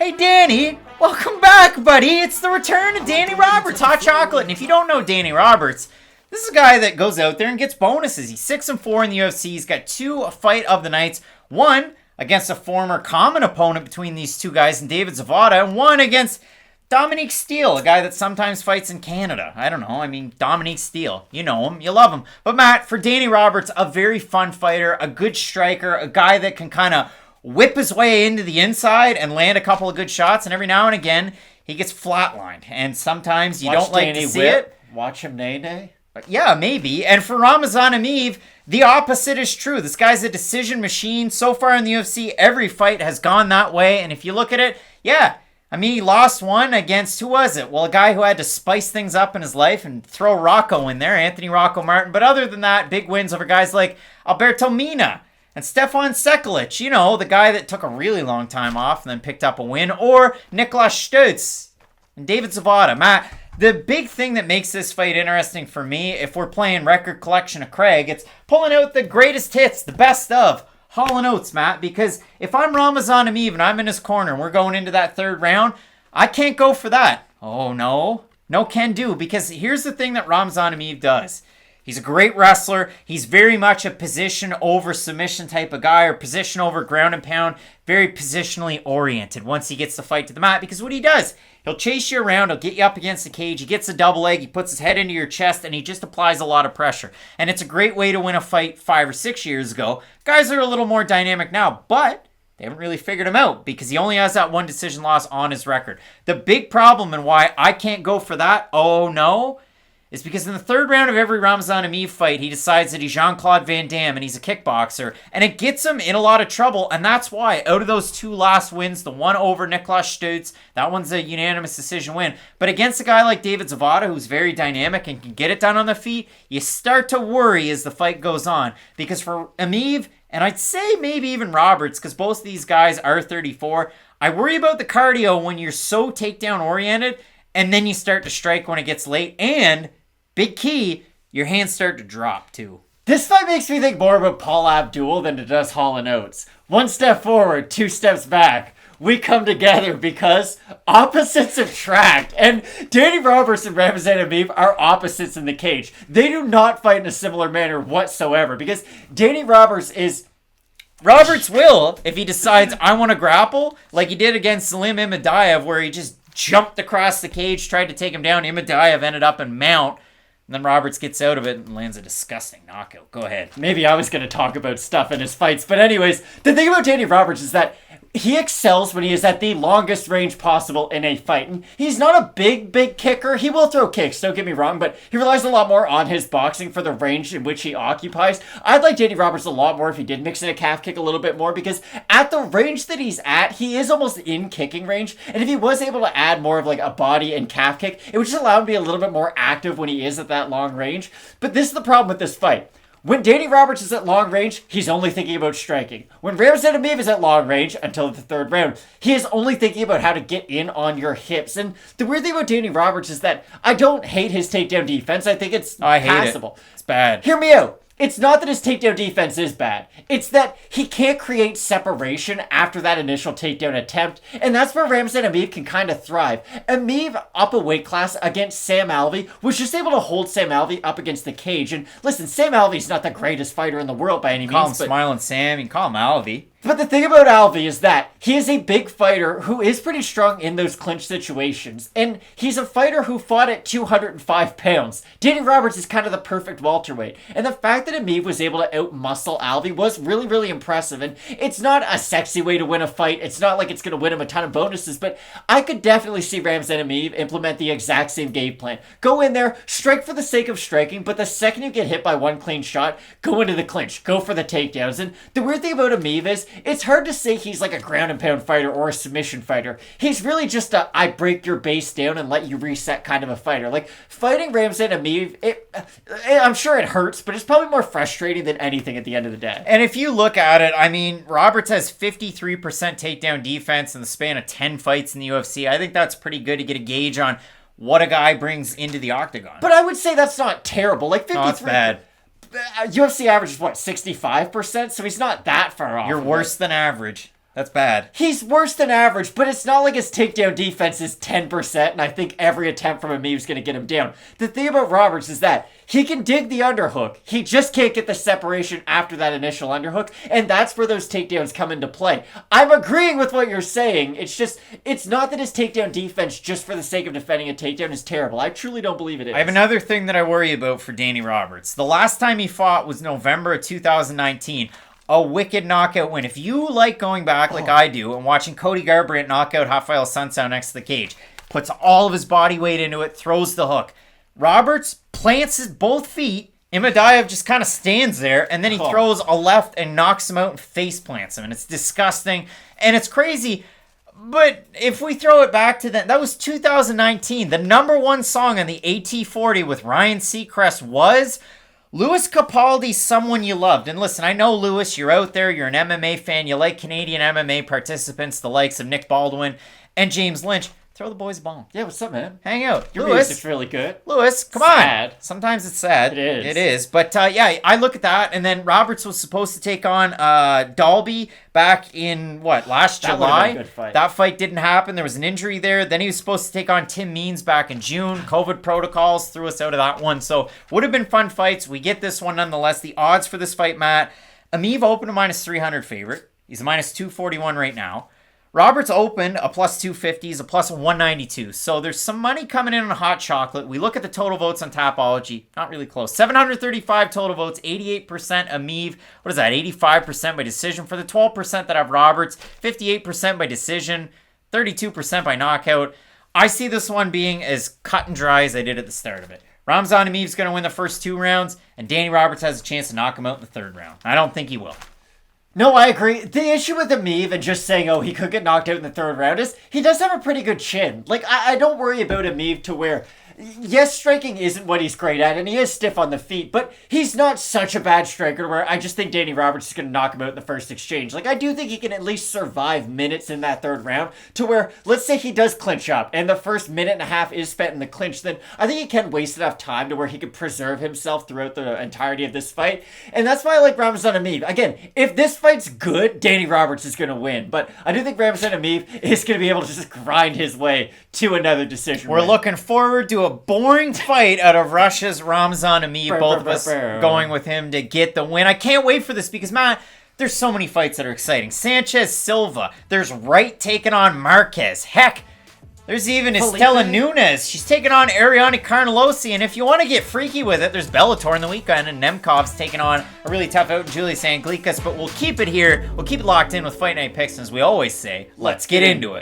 Hey, Danny, welcome back, buddy. It's the return of Danny Roberts, Hot Chocolate. And if you don't know Danny Roberts, this is a guy that goes out there and gets bonuses. He's 6-4 in the UFC. He's got 2 fight of the nights. 1 against a former common opponent between these two guys in David Zavada, and 1 against Dominique Steele, a guy that sometimes fights in Canada. I don't know. I mean, Dominique Steele. You know him. You love him. But Matt, for Danny Roberts, a very fun fighter, a good striker, a guy that can kind of whip his way into the inside and land a couple of good shots, and every now and again, he gets flatlined. And sometimes you don't like to see it. Watch him nay-nay. Yeah, maybe. And for Ramazan Emeev, the opposite is true. This guy's a decision machine. So far in the UFC, every fight has gone that way. And if you look at it, yeah, I mean, he lost one against, who was it? Well, a guy who had to spice things up in his life and throw Rocco in there, Anthony Rocco Martin. But other than that, big wins over guys like Alberto Mina and Stefan Sekulic, you know, the guy that took a really long time off and then picked up a win, or Niklas Stutz and David Zavada. Matt, the big thing that makes this fight interesting for me, if we're playing Record Collection of Craig, it's pulling out the greatest hits, the best of Hall & Oates, Matt, because if I'm Ramazan Emeev and I'm in his corner and we're going into that third round, I can't go for that. Oh, no. No can do, because here's the thing that Ramazan Emeev does. He's a great wrestler. He's very much a position over submission type of guy, or position over ground and pound, very positionally oriented once he gets the fight to the mat, because what he does, he'll chase you around, he'll get you up against the cage, he gets a double leg, he puts his head into your chest, and he just applies a lot of pressure. And it's a great way to win a fight 5 or 6 years ago. Guys are a little more dynamic now, but they haven't really figured him out because he only has that one decision loss on his record. The big problem and why I can't go for that, oh no, is because in the third round of every Ramazan Emeev fight, he decides that he's Jean-Claude Van Damme and he's a kickboxer, and it gets him in a lot of trouble, and that's why, out of those 2 last wins, the one over Niklas Stutz, that one's a unanimous decision win, but against a guy like David Zavada, who's very dynamic and can get it done on the feet, you start to worry as the fight goes on, because for Emeev, and I'd say maybe even Roberts, because both of these guys are 34, I worry about the cardio when you're so takedown-oriented, and then you start to strike when it gets late, and big key, your hands start to drop too. This fight makes me think more about Paul Abdul than it does Hall & Oates. 1 step forward, 2 steps back. We come together because opposites attract. And Danny Roberts and Ramazan Emeev are opposites in the cage. They do not fight in a similar manner whatsoever, because Danny Roberts will, if he decides, I want to grapple, like he did against Salim Imadaev, where he just jumped across the cage, tried to take him down. Imadaev ended up in mount. And then Roberts gets out of it and lands a disgusting knockout. Go ahead. Maybe I was going to talk about stuff in his fights. But anyways, the thing about Danny Roberts is that he excels when he is at the longest range possible in a fight. And he's not a big kicker. He will throw kicks, don't get me wrong, but he relies a lot more on his boxing for the range in which he occupies. I'd like Danny Roberts a lot more if he did mix in a calf kick a little bit more, because at the range that he's at, he is almost in kicking range. And if he was able to add more of like a body and calf kick, it would just allow him to be a little bit more active when he is at that long range. But this is the problem with this fight. When Danny Roberts is at long range, he's only thinking about striking. When Ramazan Emeev is at long range, until the third round, he is only thinking about how to get in on your hips. And the weird thing about Danny Roberts is that I don't hate his takedown defense. I think it's passable. It's bad. Hear me out. It's not that his takedown defense is bad. It's that he can't create separation after that initial takedown attempt, and that's where Ramazan Emeev can kind of thrive. Emeev, up a weight class against Sam Alvey, was just able to hold Sam Alvey up against the cage. And listen, Sam Alvey's not the greatest fighter in the world by any means. Call him Smiling Sam, you can call him Alvey. But the thing about Alvey is that he is a big fighter who is pretty strong in those clinch situations. And he's a fighter who fought at 205 pounds. Danny Roberts is kind of the perfect welterweight. And the fact that Emeev was able to outmuscle Alvey was really, really impressive. And it's not a sexy way to win a fight. It's not like it's going to win him a ton of bonuses. But I could definitely see Ramazan Emeev implement the exact same game plan. Go in there, strike for the sake of striking. But the second you get hit by one clean shot, go into the clinch. Go for the takedowns. And the weird thing about Emeev is, it's hard to say he's like a ground and pound fighter or a submission fighter. He's really just a I break your base down and let you reset kind of a fighter. Like, fighting Ramazan Emeev, I'm sure it hurts, but it's probably more frustrating than anything at the end of the day. And if you look at it, I mean, Roberts has 53% takedown defense in the span of 10 fights in the UFC. I think that's pretty good to get a gauge on what a guy brings into the octagon. But I would say that's not terrible. Like, 53... No, that's bad. UFC average is what, 65%? So he's not that far off. You're worse than average. That's bad. He's worse than average, but it's not like his takedown defense is 10%, and I think every attempt from Emeev's going to get him down. The thing about Roberts is that he can dig the underhook. He just can't get the separation after that initial underhook, and that's where those takedowns come into play. I'm agreeing with what you're saying. It's not that his takedown defense, just for the sake of defending a takedown, is terrible. I truly don't believe it is. I have another thing that I worry about for Danny Roberts. The last time he fought was November of 2019. A wicked knockout win. If you like going back like I do and watching Cody Garbrandt knock out Rafael Sunsao next to the cage, puts all of his body weight into it, throws the hook. Roberts plants his both feet. Imadaev just kind of stands there, and then he throws a left and knocks him out and face plants him. And it's disgusting. And it's crazy. But if we throw it back to that was 2019. The number one song on the AT40 with Ryan Seacrest was Louis Capaldi's Someone You Loved. And listen, I know, Louis, you're out there. You're an MMA fan. You like Canadian MMA participants, the likes of Nick Baldwin and James Lynch. Throw the boys a bone. Yeah, what's up, man? Hang out. Your Louis, music's really good. Louis, come Sad. on. Sometimes it's sad. It is. It is. But yeah, I look at that, and then Roberts was supposed to take on Dalby back in, last July? Been a good fight. That fight didn't happen. There was an injury there. Then he was supposed to take on Tim Means back in June. COVID protocols threw us out of that one. So would have been fun fights. We get this one nonetheless. The odds for this fight, Matt, Emeev opened a minus 300 favorite. He's a minus 241 right now. Roberts opened a plus 250, is a plus 192. So there's some money coming in on hot chocolate. We look at the total votes on Tapology. Not really close. 735 total votes, 88% Emeev. What is that? 85% by decision. For the 12% that have Roberts, 58% by decision, 32% by knockout. I see this one being as cut and dry as I did at the start of it. Ramazan Emeev's going to win the first 2 rounds, and Danny Roberts has a chance to knock him out in the 3rd round. I don't think he will. No, I agree. The issue with Emeev and just saying, he could get knocked out in the 3rd round is he does have a pretty good chin. Like, I don't worry about Emeev to where, yes, striking isn't what he's great at, and he is stiff on the feet, but he's not such a bad striker where I just think Danny Roberts is going to knock him out in the first exchange. Like, I do think he can at least survive minutes in that 3rd round to where, let's say he does clinch up, and the first minute and a half is spent in the clinch, then I think he can waste enough time to where he can preserve himself throughout the entirety of this fight, and that's why I like Ramazan Emeev. Again, if this fight's good, Danny Roberts is going to win, but I do think Ramazan Emeev is going to be able to just grind his way to another decision. We're looking forward to a boring fight out of Russia's Ramazan Emeev. Both of us going with him to get the win. I can't wait for this because, Matt, there's so many fights that are exciting. Sanchez, Silva. There's Wright taking on Marquez. Heck, there's even Istela Nunes. She's taking on Ariane Carnelossi. And if you want to get freaky with it, there's Bellator in the weekend, and Nemkov's taking on a really tough out Julian Anglikas. But we'll keep it here. We'll keep it locked in with Fight Night Picks. And as we always say, let's get into it.